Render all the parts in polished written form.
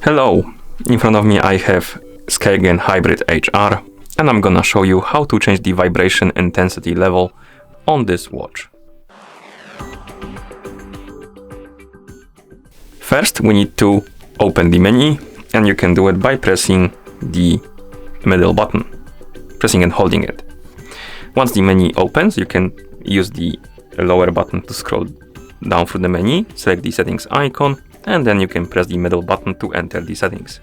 Hello, in front of me I have Skagen Hybrid HR, and I'm gonna show you how to change the vibration intensity level on this watch. First we need to open the menu, and you can do it by pressing the middle button, pressing and holding it. Once the menu opens, you can use the lower button to scroll down through the menu, select the settings icon, and then you can press the middle button to enter the settings.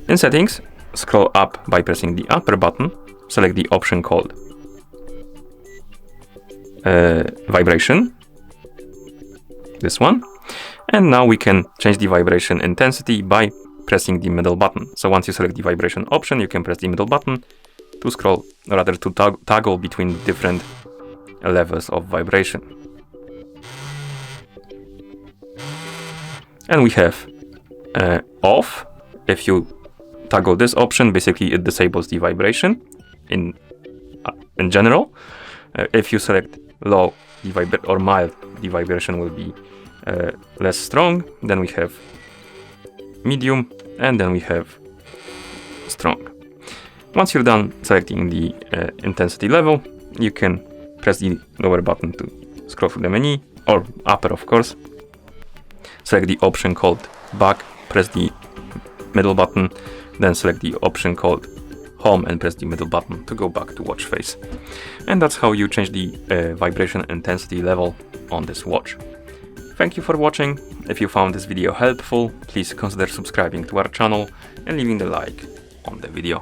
In settings, scroll up by pressing the upper button, select the option called vibration, this one, and now we can change the vibration intensity by pressing the middle button. So once you select the vibration option, you can press the middle button to scroll, or rather to toggle between different levels of vibration. And we have off. If you toggle this option, basically it disables the vibration in general. If you select low or mild, the vibration will be less strong. Then we have medium, and then we have strong. Once you're done selecting the intensity level, you can press the lower button to scroll through the menu, or upper of course. Select the option called back, press the middle button, then select the option called home and press the middle button to go back to watch face. And that's how you change the vibration intensity level on this watch. Thank you for watching. If you found this video helpful, please consider subscribing to our channel and leaving a like on the video.